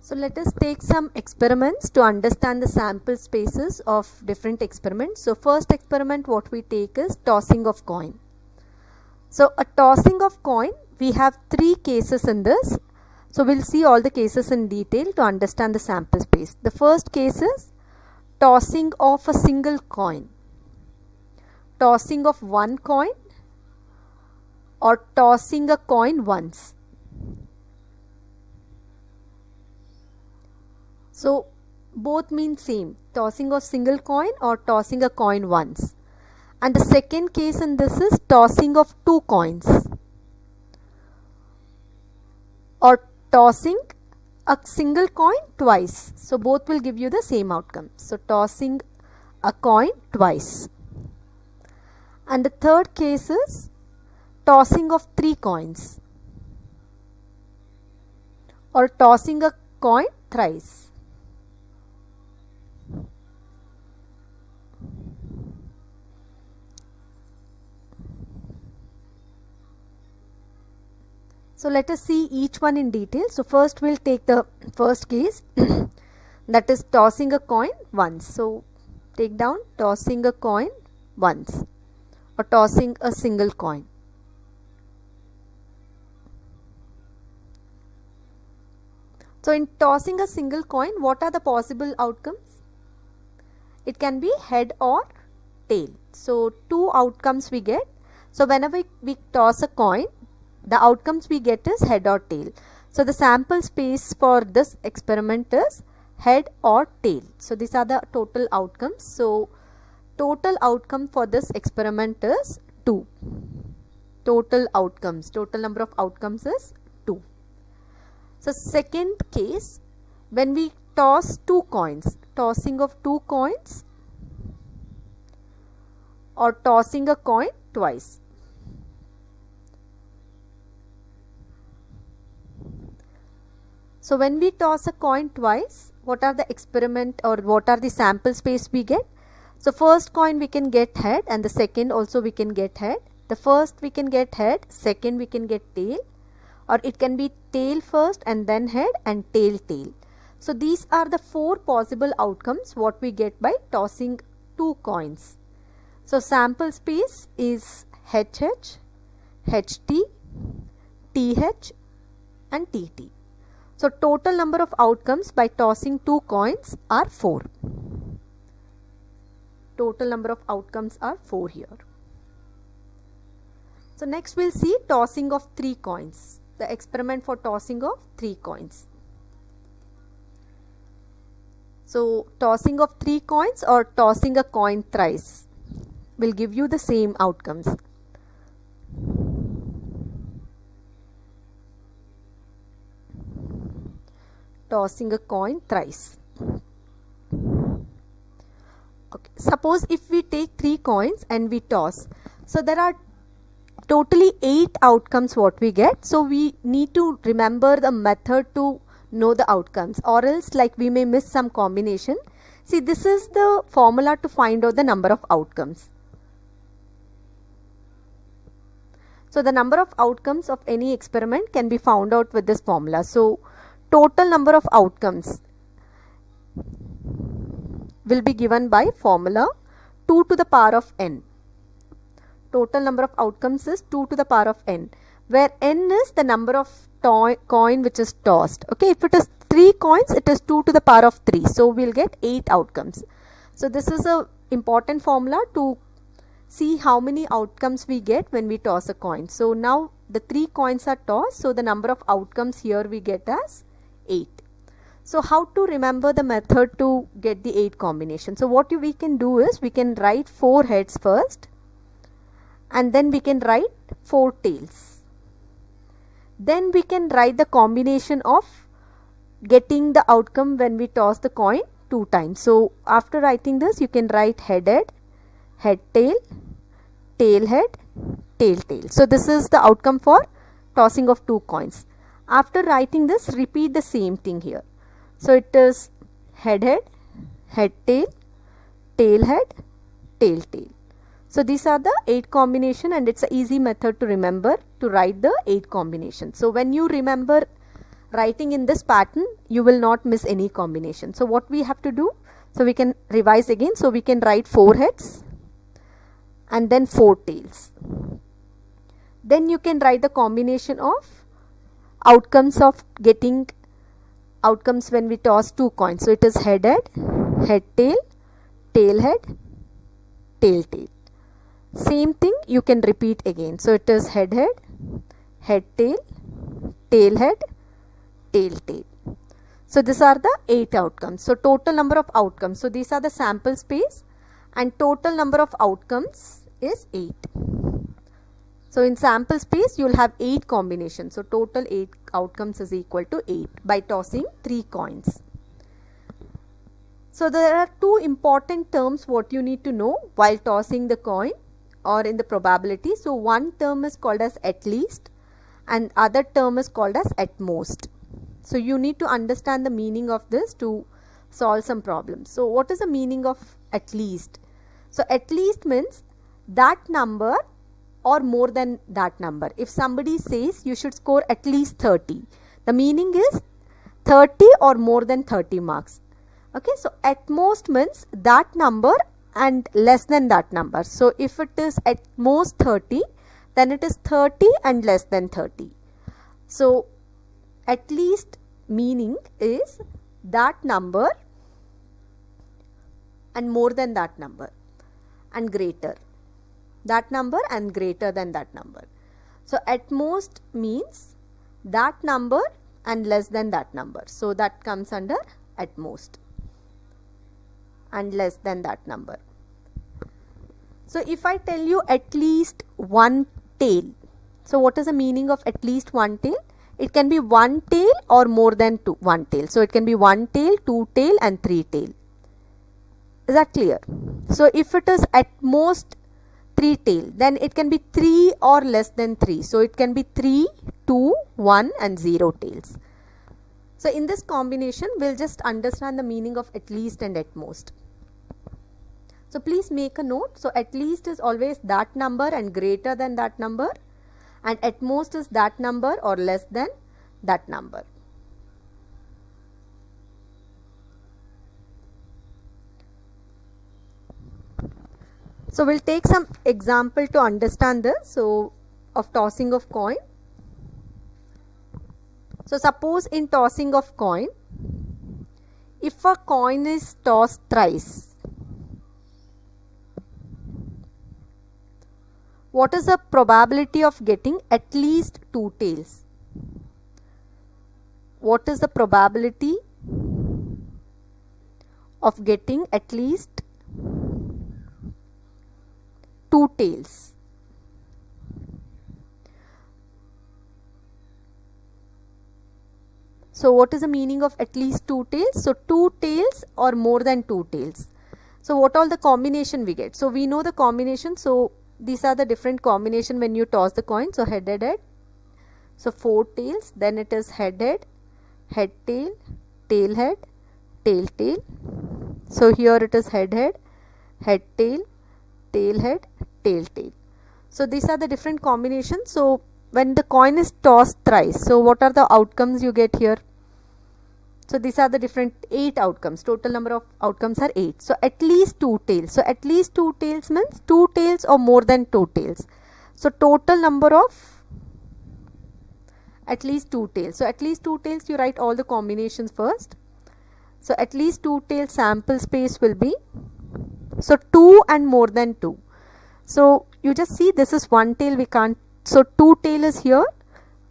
So let us take some experiments to understand the sample spaces of different experiments. So first experiment what we take is tossing of coin. So a tossing of coin, we have three cases in this. So we'll see all the cases in detail to understand the sample space. The first case is tossing of a single coin, tossing of one coin, or tossing a coin once. So both mean same, tossing of single coin or tossing a coin once. And the second case in this is tossing of two coins or tossing a single coin twice. So both will give you the same outcome. So tossing a coin twice. And the third case is tossing of three coins or tossing a coin thrice. So let us see each one in detail. So first we'll take the first case that is tossing a coin once. So take down tossing a coin once or tossing a single coin. So in tossing a single coin, what are the possible outcomes? It can be head or tail. So two outcomes we get. So whenever we toss a coin, the outcomes we get is head or tail. So the sample space for this experiment is head or tail. So these are the total outcomes. So total outcome for this experiment is 2. Total outcomes, total number of outcomes is 2. So second case, when we toss two coins, tossing of two coins or tossing a coin twice. So when we toss a coin twice, what are the experiment or what are the sample space we get? So first coin we can get head and the second also we can get head. The first we can get head, second we can get tail, or it can be tail first and then head and tail tail. So these are the four possible outcomes what we get by tossing two coins. So sample space is HH, HT, TH and TT. So total number of outcomes by tossing two coins are 4. Total number of outcomes are 4 here. So next we'll see tossing of 3 coins. The experiment for tossing of 3 coins. So tossing of 3 coins or tossing a coin thrice will give you the same outcomes. Tossing a coin thrice. Okay. Suppose if we take 3 coins and we toss, so there are totally 8 outcomes what we get. So we need to remember the method to know the outcomes, or else like we may miss some combination. See, this is the formula to find out the number of outcomes. So the number of outcomes of any experiment can be found out with this formula. So total number of outcomes will be given by formula 2 to the power of n. Total number of outcomes is 2 to the power of n, where n is the number of coin which is tossed. Okay, if it is 3 coins, it is 2 to the power of 3. So we'll get 8 outcomes. So this is a important formula to see how many outcomes we get when we toss a coin. So now the 3 coins are tossed, so the number of outcomes here we get as 8. So how to remember the method to get the 8 combination? So what we can do is we can write 4 heads first and then we can write 4 tails. Then we can write the combination of getting the outcome when we toss the coin 2 times. So after writing this, you can write head head, head tail, tail head, tail tail. So this is the outcome for tossing of 2 coins. After writing this, repeat the same thing here. So it is head head, head tail, tail head, tail tail. So these are the 8 combination, and it's an easy method to remember to write the 8 combinations. So when you remember writing in this pattern, you will not miss any combination. So what we have to do, so we can revise again. So we can write 4 heads and then 4 tails. Then you can write the combination of outcomes of getting outcomes when we toss 2 coins. So it is head head, head tail, tail head, tail tail. Same thing you can repeat again. So it is head head, head tail, tail head, tail tail. So these are the 8 outcomes. So total number of outcomes. So these are the sample space and total number of outcomes is 8. So in sample space you will have 8 combinations. So total 8 outcomes is equal to 8 by tossing 3 coins. So there are 2 important terms what you need to know while tossing the coin or in the probability. So one term is called as at least and other term is called as at most. So you need to understand the meaning of this to solve some problems. So what is the meaning of at least? So at least means that number or more than that number. If somebody says you should score at least 30, the meaning is 30 or more than 30 marks. Okay, so at most means that number and less than that number. So if it is at most 30, then it is 30 and less than 30. So at least meaning is that number and more than that number and greater. That number and greater than that number. So at most means that number and less than that number. So that comes under at most and less than that number. So if I tell you at least one tail, so what is the meaning of at least one tail? It can be one tail or more than one tail. So it can be one tail, 2 tail and 3 tail. Is that clear? So if it is at most 3 tail, then it can be 3 or less than 3. So it can be 3, 2, 1 and 0 tails. So in this combination, we'll just understand the meaning of at least and at most. So please make a note. So at least is always that number and greater than that number, and at most is that number or less than that number. So we'll take some example to understand this. So of tossing of coin. So suppose in tossing of coin, if a coin is tossed thrice, what is the probability of getting at least 2 tails? What is the probability of getting at least 2 tails? So what is the meaning of at least 2 tails? So 2 tails or more than 2 tails. So what all the combination we get? So we know the combination. So these are the different combination when you toss the coin. So head head head. So 4 tails. Then it is head head, head tail, tail head, tail tail. So here it is head head, head tail, tail head, tail tail. So these are the different combinations. So when the coin is tossed thrice, so what are the outcomes you get here? So these are the different 8 outcomes. Total number of outcomes are 8. So at least 2 tails. So at least 2 tails means 2 tails or more than 2 tails. So total number of at least 2 tails. So at least 2 tails, you write all the combinations first. So at least 2 tails sample space will be, so 2 and more than 2. So you just see this is 1 tail, we can't. So 2 tail is here,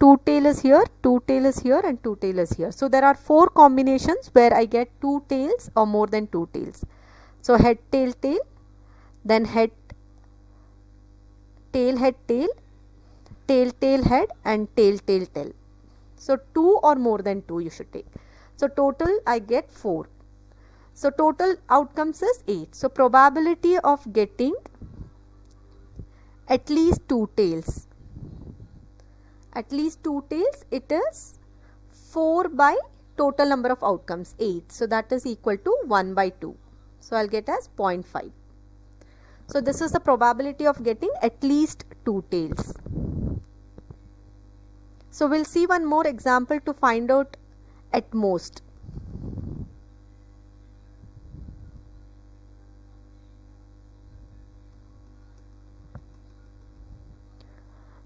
2 tail is here, 2 tail is here and 2 tail is here. So there are 4 combinations where I get 2 tails or more than 2 tails. So head tail tail, then head tail head tail, tail tail head and tail tail tail. So 2 or more than 2 you should take. So total I get 4. So total outcomes is 8. So probability of getting at least 2 tails. At least 2 tails, it is 4 by total number of outcomes 8. So that is equal to 1 by 2. So I'll get as 0.5. So this is the probability of getting at least 2 tails. So we'll see one more example to find out at most.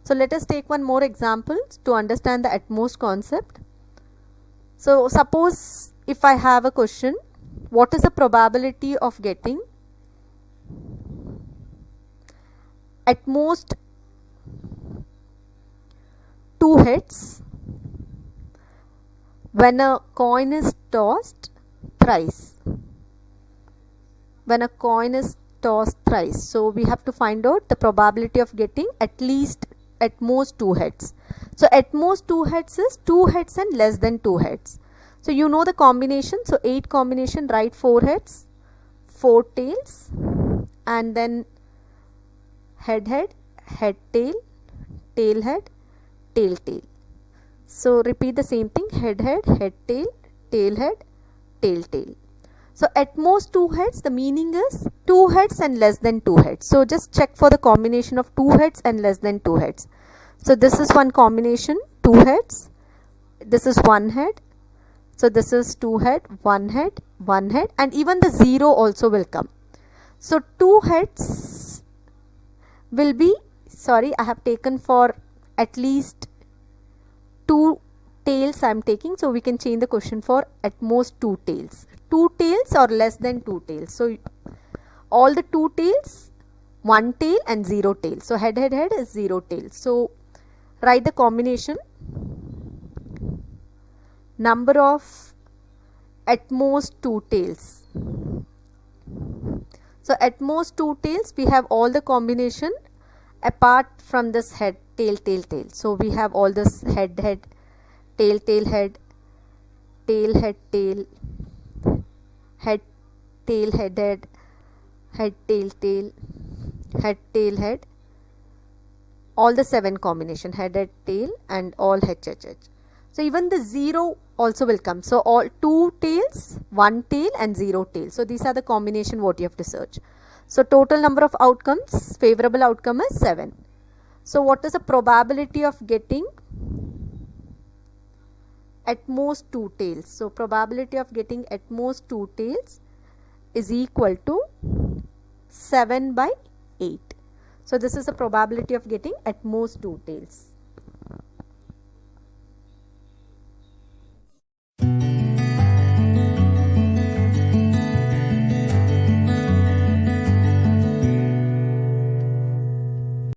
So let us take one more example to understand the at most concept. So suppose if I have a question, what is the probability of getting at most 2 hits when a coin is tossed thrice? When a coin is tossed thrice. So we have to find out the probability of getting at most 2 heads. So at most 2 heads is 2 heads and less than 2 heads. So you know the combination. So 8 combination, write 4 heads, 4 tails, and then head head, head tail, tail head, tail tail. So repeat the same thing, head head, head tail, tail head, tail tail. So at most 2 heads, the meaning is 2 heads and less than 2 heads. So just check for the combination of 2 heads and less than 2 heads. So this is one combination, 2 heads. This is 1 head. So this is 2 head, 1 head, 1 head, and even the 0 also will come. So 2 heads will be, sorry, I have taken for at least 2 tails I am taking. So we can change the question for at most 2 tails. 2 tails or less than 2 tails. So all the 2 tails, 1 tail and 0 tail. So head head head is 0 tail. So write the combination, number of at most 2 tails. So at most 2 tails, we have all the combination apart from this head, tail, tail, tail. So we have all this head head, tail tail head, tail head tail, head tail head head, head tail tail, head tail head, all the 7 combination, head head tail and all head head head. So even the 0 also will come. So all 2 tails, 1 tail and 0 tail. So these are the combination what you have to search. So total number of outcomes, favorable outcome is 7. So what is the probability of getting at most 2 tails? So probability of getting at most 2 tails is equal to 7 by 8. So this is the probability of getting at most 2 tails.